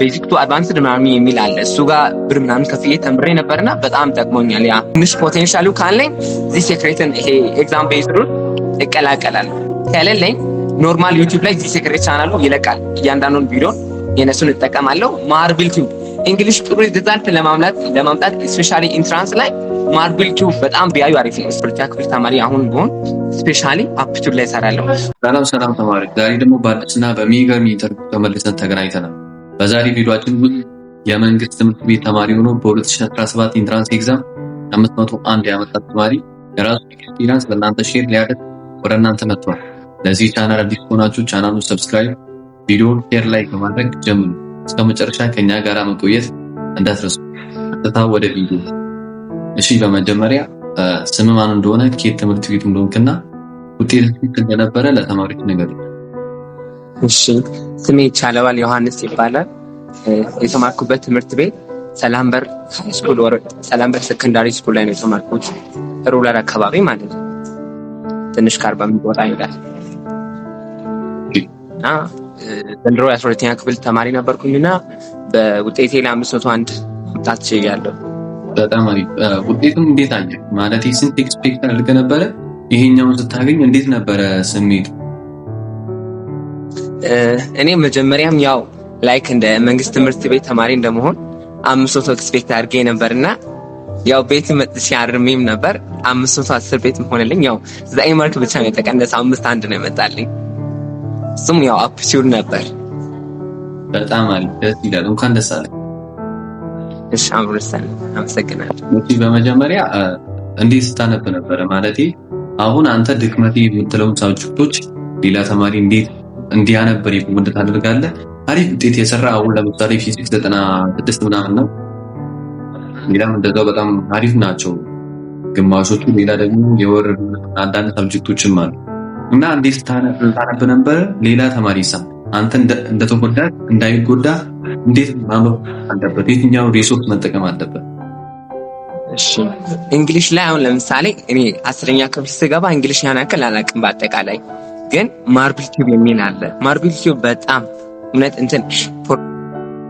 ቤዚክ ቱ አድቫንስድ ምናምን የሚል አለ። እሱ ጋር ብር ምናምን ከፍዬ ተምሬ ነበርና በጣም ጠቅሞኛል። ያ ትንሽ ፖቴንሻሉ ካለኝ ዚ ሴክሬትን ይሄ ኤግዛም ቤዝድ እቀላቀላለሁ። ከሌለኝ ኖርማል ዩቲዩብ ላይ ዚ ሴክሬት ቻናሉ ይለቃል። እያንዳንዱን ቪዲዮ የነሱን እጠቀማለሁ። ማርብል ቲዩብ እንግሊሽ ጥሩ ሪዛልት ለማምጣት ስፔሻሊ ኢንትራንስ ላይ ማርብል ቲዩብ በጣም ቢያዩ አሪፍ ነው። ስፖርቲያ ክፍል ተማሪ አሁን ቢሆን ስፔሻሊ አፕቲቱድ ላይ እሰራለሁ። ሰላም ተማሪ፣ ዛሬ ደግሞ በአዲስና በሚገርም ኢንተርቪው ተመልሰን ተገናኝተናል። በዛሬ ቪዲዮአችን ውስጥ የመንግስት ትምህርት ቤት ተማሪ ሆኖ በ2017 ኢንትራንስ ኤግዛም 501 ያመጣ ተማሪ የራሱ ኤክስፒሪየንስ ለእናንተ ሼር ሊያደርግ ወደ እናንተ መጥቷል። ለዚህ ቻናል አዲስ ሆናችሁ ቻናሉን ሰብስክራይብ፣ ቪዲዮውን ሼር ላይ በማድረግ ጀምሩ። እስከ መጨረሻ ከኛ ጋር መቆየት እንዳትረሱ። ቀጥታ ወደ ቪዲዮ። እሺ፣ በመጀመሪያ ስም ማን እንደሆነ፣ ከየት ትምህርት ቤቱ እንደሆንክና ውጤት እንደነበረ ለተማሪዎች ነገር። እሺ፣ ስሜ ቻለዋል ዮሐንስ ይባላል። የተማርኩበት ትምህርት ቤት ሰላምበር ሃይስኩል ወር ሰላምበር ሰከንዳሪ ስኩል ላይ ነው የተማርኩት። ሩላር አካባቢ ማለት ነው። ትንሽ ካርባ የሚወጣ ይላል። ዘንድሮ የ12ኛ ክፍል ተማሪ ነበርኩኝና በውጤቴ ላይ 501 ማምጣት ችያለሁ። በጣም አሪፍ። ውጤቱም እንዴት አየህ? ማለት ስንት ኤክስፔክት አድርገህ ነበረ? ይሄኛውን ስታገኝ እንዴት ነበረ ስሜቱ? እኔ መጀመሪያም ያው ላይክ እንደ መንግስት ትምህርት ቤት ተማሪ እንደመሆን 500 ኤክስፔክት አድርጌ ነበርና ያው ቤት መጥቼ አርሜም ነበር 510 ቤት ሆነልኝ። ያው 9 ማርክ ብቻ ነው የተቀነሰ፣ 5-1 ነው የመጣልኝ። እሱም ያው አፕቲቱድ ነበር። በጣም አሪፍ፣ ደስ ይላል። እንኳን ደስ አለህ። እሺ፣ አመሰግናለሁ። በመጀመሪያ እንዴት ስታነብ ነበረ? ማለቴ አሁን አንተ ድክመቴ የምትለውን ሳብጀክቶች ሌላ ተማሪ እንዴት እንዲያነብ ሪኮመንድ ታደርጋለህ? አሪፍ ውጤት የሰራ አሁን ለምሳሌ ፊዚክስ 96 ምናምን ነው። ሌላም እንደዛው በጣም አሪፍ ናቸው ግማሾቹ። ሌላ ደግሞ የወረዱ አንዳንድ ሳብጀክቶችም አሉ እና እንዴት ስታነብ ነበረ? ሌላ ተማሪሳ አንተ እንደተጎዳ እንዳይጎዳ እንዴት ማንበብ አለበት? የትኛው ሪሶርስ መጠቀም አለበት? እሺ፣ እንግሊሽ ላይ አሁን ለምሳሌ እኔ 10ኛ ክፍል ስገባ እንግሊሽ ያን ያክል አላውቅም። በአጠቃላይ ግን ማርብል ቲዩብ የሚል አለ። ማርብል ቲዩብ በጣም እውነት እንትን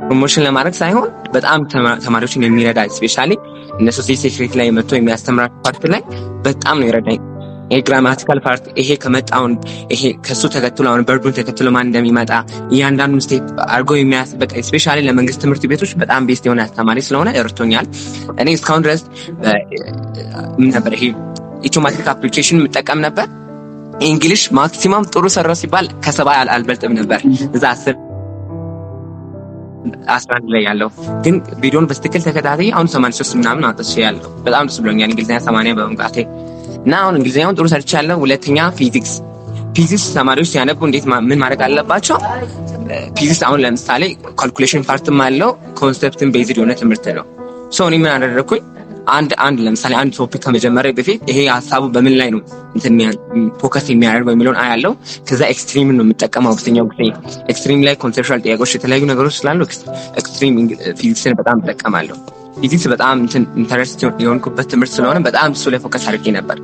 ፕሮሞሽን ለማድረግ ሳይሆን በጣም ተማሪዎችን የሚረዳ ስፔሻሊ እነሱ ሴክሬት ላይ መጥቶ የሚያስተምራቸው ፓርት ላይ በጣም ነው ይረዳኝ። የግራማቲካል ፓርት ይሄ ከመጣውን ይሄ ከሱ ተከትሎ አሁን በርዱን ተከትሎ ማን እንደሚመጣ እያንዳንዱን ስቴፕ አድርጎ የሚያስበቃ ስፔሻሊ ለመንግስት ትምህርት ቤቶች በጣም ቤስት የሆነ አስተማሪ ስለሆነ እርቶኛል። እኔ እስካሁን ድረስ ምን ነበር ይሄ ኢትዮማቲክ አፕሊኬሽን የምጠቀም ነበር። እንግሊሽ ማክሲማም ጥሩ ሰራው ሲባል ከ70 አልበልጥም ነበር። እዛ 11 ላይ ያለው ግን ቪዲዮን በትክክል ተከታታይ አሁን 83 ምናምን አጥቼ ያለው በጣም ደስ ብሎኛል። እንግሊዝኛ 80 በመምጣቴ እና አሁን እንግሊዝኛውን ጥሩ ሰርቻለሁ። ሁለተኛ ፊዚክስ ተማሪዎች ሲያነቡ እንዴት ምን ማድረግ አለባቸው? ፊዚክስ አሁን ለምሳሌ ካልኩሌሽን ፓርትም አለው፣ ኮንሰፕትን ቤዝድ የሆነ ትምህርት ነው። ሶ እኔ ምን አደረኩኝ? አንድ ለምሳሌ አንድ ቶፒክ ከመጀመሪያ በፊት ይሄ ሀሳቡ በምን ላይ ነው ፎከስ የሚያደርገው የሚለውን አያለው። ከዛ ኤክስትሪም ነው የምጠቀመው። አብዛኛው ጊዜ ኤክስትሪም ላይ ኮንሴፕቹዋል ጥያቄዎች የተለያዩ ነገሮች ስላሉ ኤክስትሪም ፊዚክስን በጣም እጠቀማለሁ። ፊዚክስ በጣም ኢንተረስት የሆንኩበት ትምህርት ስለሆነ በጣም እሱ ላይ ፎከስ አድርጌ ነበር።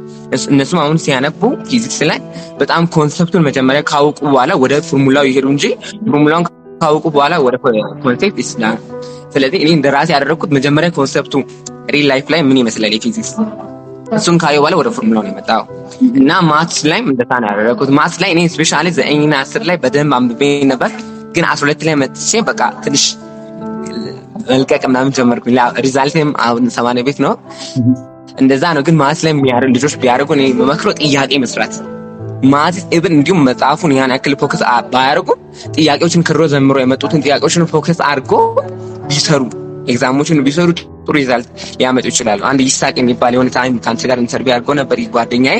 እነሱም አሁን ሲያነቡ ፊዚክስ ላይ በጣም ኮንሰፕቱን መጀመሪያ ካወቁ በኋላ ወደ ፎርሙላው ይሄዱ እንጂ ፎርሙላውን ካወቁ በኋላ ወደ ኮንሴፕት ይስላል። ስለዚህ እኔ እንደራሴ ያደረኩት መጀመሪያ ኮንሰፕቱ ሪል ላይፍ ላይ ምን ይመስላል የፊዚክስ እሱን ካየሁ በኋላ ወደ ፎርሙላው ነው የመጣው። እና ማትስ ላይም እንደዛ ነው ያደረኩት። ማትስ ላይ እኔ ስፔሻሊ 9 እና 10 ላይ በደንብ አንብቤ ነበር፣ ግን 12 ላይ መጥቼ በቃ ትንሽ መልቀቅ ምናምን ጀመርኩኝ። ሪዛልቴም አሁን 80 ቤት ነው። እንደዛ ነው። ግን ማትስ ላይ የሚያደርጉ ልጆች ቢያደርጉ እኔ በመክሮ ጥያቄ መስራት ማትስ ኢቭን እንዲሁም መጽሐፉን ያን ያክል ፎከስ ባያደርጉ ጥያቄዎችን ክሮ ዘምሮ የመጡትን ጥያቄዎችን ፎከስ አድርጎ ቢሰሩ ኤግዛሞችን ቢሰሩ ጥሩ ሪዛልት ሊያመጡ ይችላሉ። አንድ ይሳቅ የሚባል የሆነ ታይም ካንተ ጋር ኢንተርቪው አድርጎ ነበር ጓደኛዬ።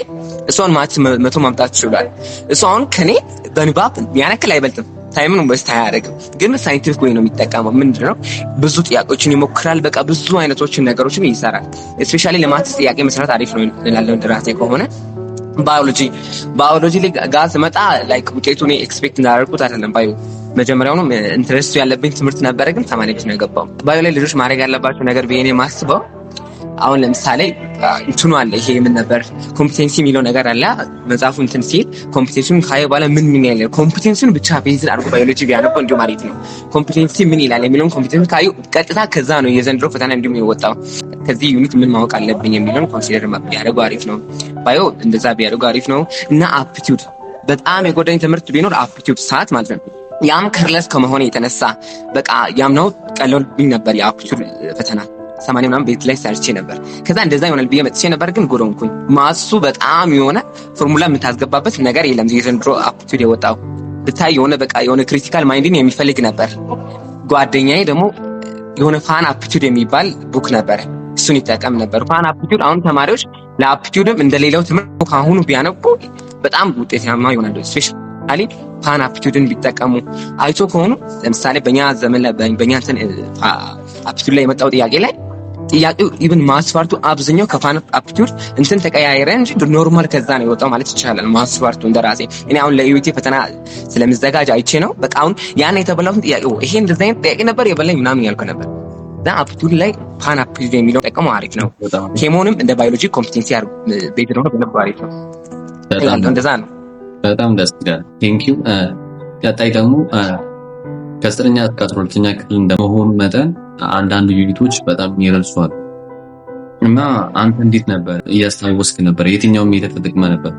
እሷን ማትስ 100 ማምጣት ይችላል። እሷ አሁን ከኔ በንባብ ያን ያክል አይበልጥም። ታይምን ወስታ ያደርግም፣ ግን ሳይንቲፊክ ወይ ነው የሚጠቀመው። ምንድነው ብዙ ጥያቄዎችን ይሞክራል። በቃ ብዙ አይነቶችን ነገሮችን ይሰራል። ስፔሻሊ ለማትስ ጥያቄ መስራት አሪፍ ነው እላለሁ እንደራሴ ከሆነ። ባዮሎጂ ላይ ጋር ስመጣ ላይክ ውጤቱን ኤክስፔክት እንዳደረኩት አይደለም። መጀመሪያውንም ኢንትረስቱ ያለብኝ ትምህርት ነበረ፣ ግን 80 ነው የገባው። ባዮ ላይ ልጆች ማድረግ ያለባቸው ነገር ብዬ ነው የማስበው አሁን ለምሳሌ እንትኑ አለ ይሄ ምን ነበር ኮምፒቴንሲ የሚለው ነገር አለ መጽሐፉ እንትን ሲል ኮምፒቴንሲን ካየ በኋላ ምን ያለ ኮምፒቴንሲን ብቻ ቤዝድ አድርጎ ባዮሎጂ ቢያነብ እንዲሁ ማለት ነው። ኮምፒቴንሲ ምን ይላል የሚለውን ኮምፒቴንሲ ካዩ ቀጥታ ከዛ ነው የዘንድሮ ፈተና እንዲሁም የወጣው ከዚህ ዩኒት ምን ማወቅ አለብኝ የሚለውን ኮንሲደር ቢያደርጉ አሪፍ ነው። ባዮ እንደዛ ቢያደርጉ አሪፍ ነው። እና አፕቲቲዩድ በጣም የጎዳኝ ትምህርት ቢኖር አፕቲቲዩድ ሰዓት ማለት ነው። ያም ከርለስ ከመሆነ የተነሳ በቃ ያምናው ቀለልብኝ ነበር የአፕቲቲዩድ ፈተና 80 ምናምን ቤት ላይ ሰርቼ ነበር። ከዛ እንደዛ ይሆናል ብዬ መጥቼ ነበር ግን ጎዶንኩኝ። ማሱ በጣም የሆነ ፎርሙላ የምታስገባበት ነገር የለም። የዘንድሮ አፕቲቲዩድ የወጣው ብታይ የሆነ በቃ የሆነ ክሪቲካል ማይንድን የሚፈልግ ነበር። ጓደኛዬ ደግሞ የሆነ ፋን አፕቲቲዩድ የሚባል ቡክ ነበር እሱን ይጠቀም ነበር። ፋን አፕቲቲዩድ አሁን ተማሪዎች ለአፕቲቲዩድም እንደሌላው ትምህርት ካሁኑ ቢያነቡ በጣም ውጤታማ ይሆናሉ። ስፔሻሊ ፋን አፕቲቲዩድን ቢጠቀሙ አይቶ ከሆኑ ለምሳሌ በእኛ ዘመን ላይ በእኛ እንትን አፕቲቲዩድ ላይ የመጣው ጥያቄ ላይ ጥያቄው ኢቭን ማስፋርቱ አብዛኛው ከፋን አፕቲቲዩድ እንትን ተቀያየረ እንጂ ኖርማል ከዛ ነው የወጣው ማለት ይቻላል። ማስፋርቱ እንደራሴ እኔ አሁን ለዩቲ ፈተና ስለምዘጋጅ አይቼ ነው በቃ አሁን ያን የተበላውን ጥያቄው ይሄ እንደዛ አይነት ጥያቄ ነበር የበላኝ ምናምን ያልኩ ነበር። አፕቲቲዩድ ላይ ፓን አፕቲቲዩድ የሚለው ጠቀመው አሪፍ ነው። ኬሞንም እንደ ባዮሎጂ ኮምፒቴንሲ ቤት ነው በነበር አሪፍ ነው። እንደዛ ነው። በጣም ደስ ይላል። ቴንኪው። ቀጣይ ደግሞ ከ9ኛ እስከ 12ኛ ክፍል እንደመሆኑ መጠን አንዳንድ ዩኒቶች በጣም ይረሱዋል እና አንተ እንዴት ነበር እያስታወስክ ነበር? የትኛውም የተጠቅመ ነበር?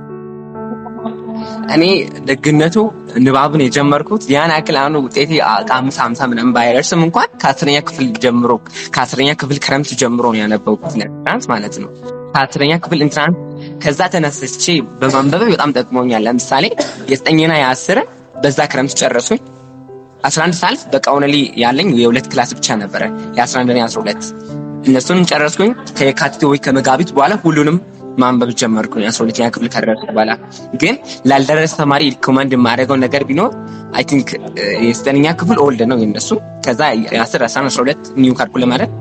እኔ ደግነቱ ንባብን የጀመርኩት ያን ያክል አሁን ውጤቴ 50 ምናምን ባይደርስም እንኳን ከ10ኛ ክፍል ጀምሮ ከ10ኛ ክፍል ክረምት ጀምሮ ነው ያነበብኩት ኢንትራንስ ማለት ነው። ከ10ኛ ክፍል ኢንትራንስ ከዛ ተነስቼ በማንበብ በጣም ጠቅሞኛል። ለምሳሌ የ9ና የ10 በዛ ክረምት ጨረሱኝ። 11 ሳልፍ በቃ ኦንሊ ያለኝ የሁለት ክላስ ብቻ ነበረ የ11ና የ12 እነሱንም ጨረስኩኝ። ከየካቲት ወይ ከመጋቢት በኋላ ሁሉንም ማንበብ ጀመርኩኝ 12ኛ ክፍል ከደረስኩ በኋላ። ግን ላልደረሰ ተማሪ ሪኮመንድ የማደርገው ነገር ቢኖር አይ ቲንክ የ9ኛ ክፍል ኦልድ ነው የነሱ። ከዛ የ10 11 12 ኒው ካሪኩለም ማለት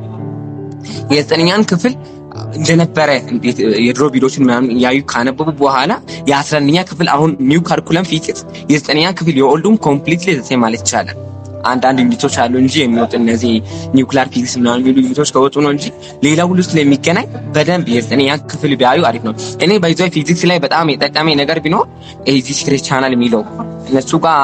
የ9ኛን ክፍል እንደነበረ የድሮ ቪዲዮችን ምናምን ያዩ ካነበቡ በኋላ የ11ኛ ክፍል አሁን ኒው ካሪኩለም ፊክስ የ9ኛ ክፍል የኦልዱም ኮምፕሊትሊ ዘሴ ማለት ይቻላል። አንዳንድ ዩኒቶች አሉ እንጂ የሚወጡ እነዚህ ኒውክሊየር ፊዚክስ ምናምን የሚሉ ዩኒቶች ከወጡ ነው እንጂ ሌላ ሁሉ ስለሚገናኝ በደንብ የ9ኛ ክፍል ቢያዩ አሪፍ ነው። እኔ ባይዘው ፊዚክስ ላይ በጣም የጠቀመኝ ነገር ቢኖር ኤዚ ሲክሬት ቻናል የሚለው እነሱ ጋር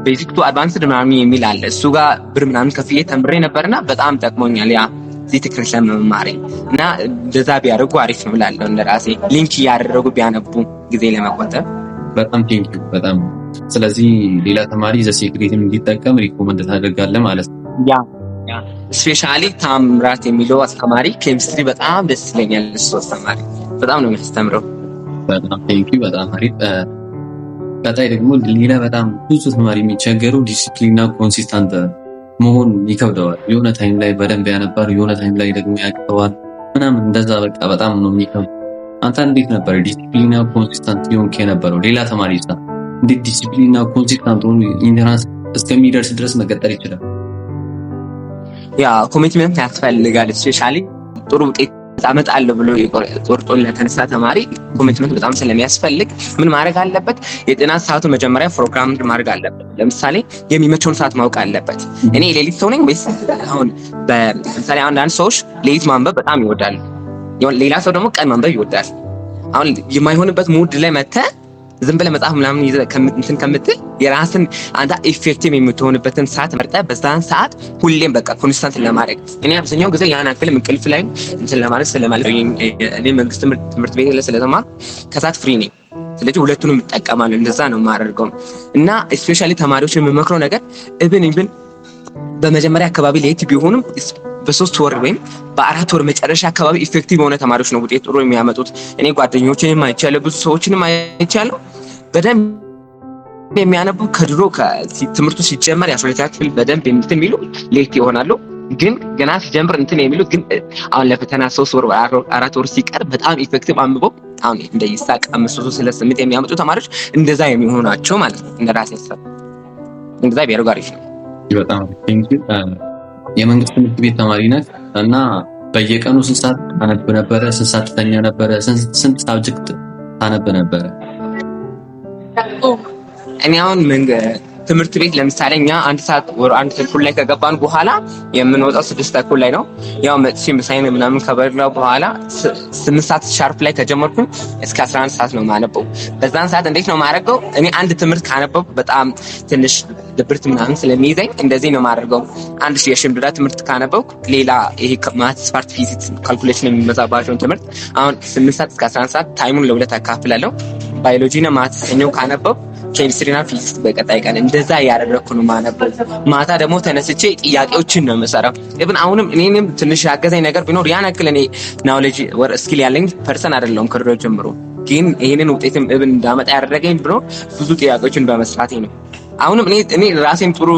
ቤዚክ ቱ አድቫንስድ ምናምን የሚል አለ። እሱ ጋር ብር ምናምን ከፍዬ ተምሬ ነበርና በጣም ጠቅሞኛል ያ እዚህ ትክክል ለመማር እና እንደዛ ቢያደርጉ አሪፍ ነው እላለሁ። እንደራሴ ሊንክ እያደረጉ ቢያነቡ ጊዜ ለመቆጠብ በጣም ቴንኪው በጣም። ስለዚህ ሌላ ተማሪ ዘ ሴክሬትን እንዲጠቀም ሪኮመንድ ታደርጋለህ ማለት ነው? ያ ስፔሻሊ ታምራት የሚለው አስተማሪ ኬሚስትሪ በጣም ደስ ይለኛል። እሱ አስተማሪ በጣም ነው የሚያስተምረው። በጣም ቴንኪው በጣም አሪፍ። ቀጣይ ደግሞ ሌላ በጣም ብዙ ተማሪ የሚቸገረው ዲሲፕሊንና ኮንሲስታንት መሆን ይከብደዋል። የሆነ ታይም ላይ በደንብ ያነባል፣ የሆነ ታይም ላይ ደግሞ ያቅተዋል ምናምን እንደዛ በቃ በጣም ነው የሚከብደው። አንተ እንዴት ነበር ዲሲፕሊንና ኮንሲስታንት ሊሆን የነበረው? ሌላ ተማሪ ይችላል እንዴት ዲሲፕሊንና ኮንሲስታንት ሆኖ ኢንተራንስ እስከሚደርስ ድረስ መቀጠል ይችላል? ያ ኮሚትመንት ያስፈልጋል። ስፔሻሊ ጥሩ ውጤት አመጣለሁ ብሎ ቆርጦ ለተነሳ ተማሪ ኮሚትመንት በጣም ስለሚያስፈልግ ምን ማድረግ አለበት? የጥናት ሰዓቱ መጀመሪያ ፕሮግራም ማድረግ አለበት። ለምሳሌ የሚመቸውን ሰዓት ማወቅ አለበት። እኔ ሌሊት ሰው ነኝ ወይስ አሁን በምሳሌ አንዳንድ ሰዎች ሌሊት ማንበብ በጣም ይወዳሉ፣ ሌላ ሰው ደግሞ ቀን ማንበብ ይወዳል። አሁን የማይሆንበት ሙድ ላይ መተህ ዝም ብለህ መጽሐፍ ምናምን እንትን ከምትል የራስን አንተ ኢፌክቲቭ የምትሆንበትን ሰዓት መርጠህ በዛን ሰዓት ሁሌም በቃ ኮንስታንት ለማድረግ እኔ አብዛኛው ጊዜ ያን አክል እንቅልፍ ላይ እንትን ለማድረግ ስለማለት እኔ መንግስት ትምህርት ቤት ላይ ስለተማርኩ ከሰዓት ፍሪ ነኝ። ስለዚህ ሁለቱንም እጠቀማለሁ። እንደዛ ነው የማደርገው እና ስፔሻሊ ተማሪዎችን የምመክረው ነገር ኢቭን በመጀመሪያ አካባቢ ሌት ቢሆንም በ3 ወር ወይም በ4 ወር መጨረሻ አካባቢ ኢፌክቲቭ የሆነ ተማሪዎች ነው ውጤት ጥሩ የሚያመጡት። እኔ ጓደኞቼንም አይቻለሁ፣ ብዙ ሰዎችንም አይቻለሁ በደንብ የሚያነቡ ከድሮ ትምህርቱ ሲጀመር የ12ኛ ክፍል በደንብ የሚሉ ሌት ይሆናሉ። ግን ገና ሲጀምር እንትን የሚሉት ግን አሁን ለፈተና 3 ወር 4 ወር ሲቀር በጣም ኢፌክቲቭ አንብበው አሁን እንደ ይሳቅ 5.8 የሚያመጡ ተማሪዎች እንደዛ የሚሆኑ ናቸው ማለት ነው። እንደራሴ ሀሳብ እንደዛ ቢያደርጉ አሪፍ ነው። በጣም ቴንኪው። የመንግስት ትምህርት ቤት ተማሪ ነህ እና በየቀኑ ስንት ሰዓት ታነብ ነበረ? ስንት ሰዓት ተኛ ነበረ? ስንት ሳብጀክት ታነብ ነበረ? እኔ አሁን ትምህርት ቤት ለምሳሌ እኛ 1 ሰዓት ወር 1 ተኩል ላይ ከገባን በኋላ የምንወጣው 6 ተኩል ላይ ነው። ያው መጥቼ ምሳዬን ምናምን ከበላው በኋላ 8 ሰዓት ሻርፕ ላይ ከጀመርኩ እስከ 11 ሰዓት ነው ማነበው። በዛን ሰዓት እንዴት ነው ማረገው? እኔ አንድ ትምህርት ካነበው በጣም ትንሽ ድብርት ምናምን ስለሚይዘኝ እንደዚህ ነው ማደርገው። አንድ የሽምድዳ ትምህርት ካነበው ሌላ ይሄ ማትስ ፓርት ፊዚክስ ካልኩሌሽን የሚመጣባቸውን ትምህርት አሁን 8 ሰዓት እስከ 11 ሰዓት ታይሙን ለሁለት አካፍላለሁ። ባዮሎጂ እና ማትስ ነው ካነበው ኬሚስትሪ እና ፊዚክስ በቀጣይ ቀን እንደዛ ያደረኩ ነው ማነበው። ማታ ደግሞ ተነስቼ ጥያቄዎችን ነው የምሰራው። ኢቭን አሁንም እኔንም ትንሽ ያገዘኝ ነገር ቢኖር ያን ያክል እኔ ናውሌጅ ወር ስኪል ያለኝ ፐርሰን አይደለሁም ከድሮ ጀምሮ፣ ግን ይሄንን ውጤትም ኢቭን እንዳመጣ ያደረገኝ ብሎ ብዙ ጥያቄዎችን በመስራቴ ነው። አሁንም እኔ ራሴም ጥሩ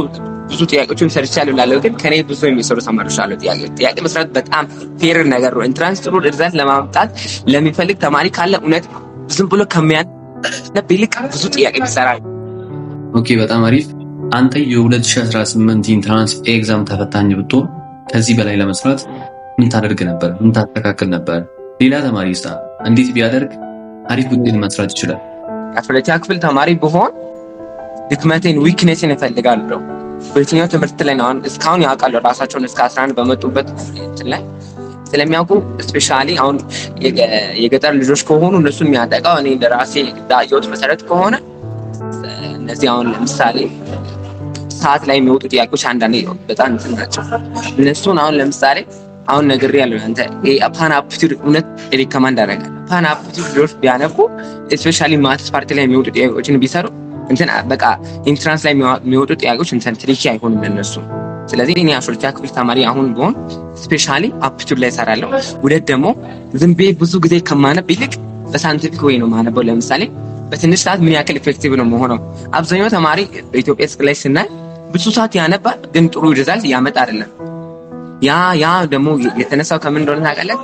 ብዙ ጥያቄዎችን ሰርቻለሁ እላለሁ፣ ግን ከኔ ብዙ የሚሰሩ ተማሪዎች አሉ። ጥያቄ መስራት በጣም ፌር ነገር ነው። ኢንትራንስ ጥሩ ሪዛልት ለማምጣት ለሚፈልግ ተማሪ ካለ እውነት ዝም ብሎ ከሚያነብልቅ ብዙ ጥያቄ ይሰራል። ኦኬ፣ በጣም አሪፍ። አንተ የ2018 ኢንትራንስ ኤግዛም ተፈታኝ ብትሆን ከዚህ በላይ ለመስራት ምን ታደርግ ነበር? ምን ታስተካክል ነበር? ሌላ ተማሪ እንዴት ቢያደርግ አሪፍ ውጤት መስራት ይችላል? የ12ኛ ክፍል ተማሪ ብሆን ድክመቴን ዊክነስን እፈልጋለሁ። በየትኛው ትምህርት ላይ ነው እስካሁን ያውቃሉ ራሳቸውን እስከ 11 በመጡበት እንትን ላይ ስለሚያውቁ ስፔሻሊ አሁን የገጠር ልጆች ከሆኑ እነሱን የሚያጠቃው እኔ ለራሴ ዳዮት መሰረት ከሆነ እነዚህ አሁን ለምሳሌ ሰዓት ላይ የሚወጡ ጥያቄዎች አንዳንዴ በጣም እንትን ናቸው። እነሱን አሁን ለምሳሌ አሁን ነግሬያለሁ አንተ ፓን አፕቲቱድ እውነት ሪከማንድ አደርጋለሁ። ፓን አፕቲቱድ ልጆች ቢያነቡ ስፔሻሊ ማትስ ፓርቲ ላይ የሚወጡ ጥያቄዎችን ቢሰሩ እንትን በቃ ኢንትራንስ ላይ የሚወጡ ጥያቄዎች እንትን ትሪኪ አይሆንም ለነሱ። ስለዚህ እኔ 12ኛ ክፍል ተማሪ አሁን ብሆን ስፔሻሊ አፕቲቱድ ላይ እሰራለሁ። ውደት ደግሞ ዝም ብዬ ብዙ ጊዜ ከማነብ ይልቅ በሳይንቲፊክ ወይ ነው ማነበው። ለምሳሌ በትንሽ ሰዓት ምን ያክል ኢፌክቲቭ ነው መሆነው። አብዛኛው ተማሪ በኢትዮጵያ ስክ ላይ ስናይ ብዙ ሰዓት ያነባል፣ ግን ጥሩ ሪዛልት ያመጣ አይደለም። ያ ደግሞ የተነሳው ከምን እንደሆነ ታውቃለህ?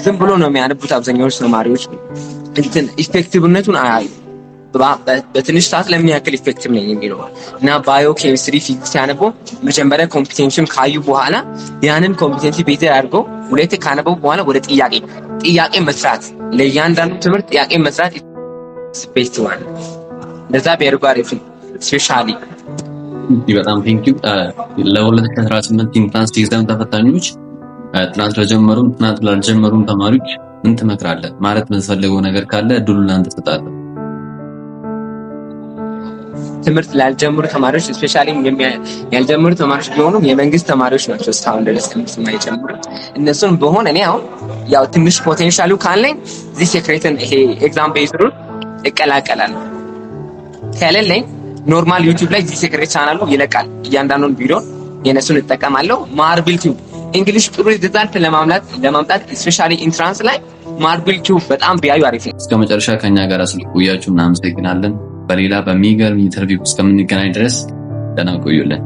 ዝም ብሎ ነው የሚያነቡት አብዛኛዎቹ ተማሪዎች እንትን ኢፌክቲቭነቱን አያዩ። በትንሽ ሰዓት ለምን ያክል ኢፌክቲቭ ነኝ የሚለው እና ባዮ ኬሚስትሪ ፊዚክስ ያነቡ መጀመሪያ ኮምፒቴንሽን ካዩ በኋላ ያንን ኮምፒቴንሲ ቤት አድርገው ሁለቴ ካነበቡ በኋላ ወደ ጥያቄ መስራት ለእያንዳንዱ ትምህርት ጥያቄ መስራት ስፔስ ዋን ለዛ ቢያደርጉ አሪፍ ነው። ስፔሻሊ በጣም ቴንክ ዩ። ለ2018 ኢንትራንስ ኤግዛም ተፈታኞች ጥናት ለጀመሩም ጥናት ላልጀመሩም ተማሪዎች ምን ትመክራለህ? ማለት የምትፈልገው ነገር ካለ እድሉን ላንተ እሰጣለሁ። ትምህርት ላልጀመሩ ተማሪዎች ስፔሻሊ ያልጀመሩ ተማሪዎች ቢሆኑ የመንግስት ተማሪዎች ናቸው እስካሁን ድረስ ትምህርት የማይጀምሩ። እነሱን በሆነ እኔ አሁን ያው ትንሽ ፖቴንሻሉ ካለኝ እዚህ ሴክሬትን ይሄ ኤግዛም ቤዝሩን እቀላቀላለሁ። ከሌለኝ ኖርማል ዩቲዩብ ላይ እዚህ ሴክሬት ቻናሉ ይለቃል። እያንዳንዱን ቪዲዮ የነሱን እጠቀማለሁ። ማርብል ቲዩብ እንግሊሽ ጥሩ ሪዛልት ለማምጣት ስፔሻሊ ኢንትራንስ ላይ ማርብል ቲዩብ በጣም ቢያዩ አሪፍ ነው። እስከ መጨረሻ ከኛ ጋር ስለቆያችሁ እናመሰግናለን። በሌላ በሚገርም ኢንተርቪው እስከምንገናኝ ድረስ ደህና ቆዩልን።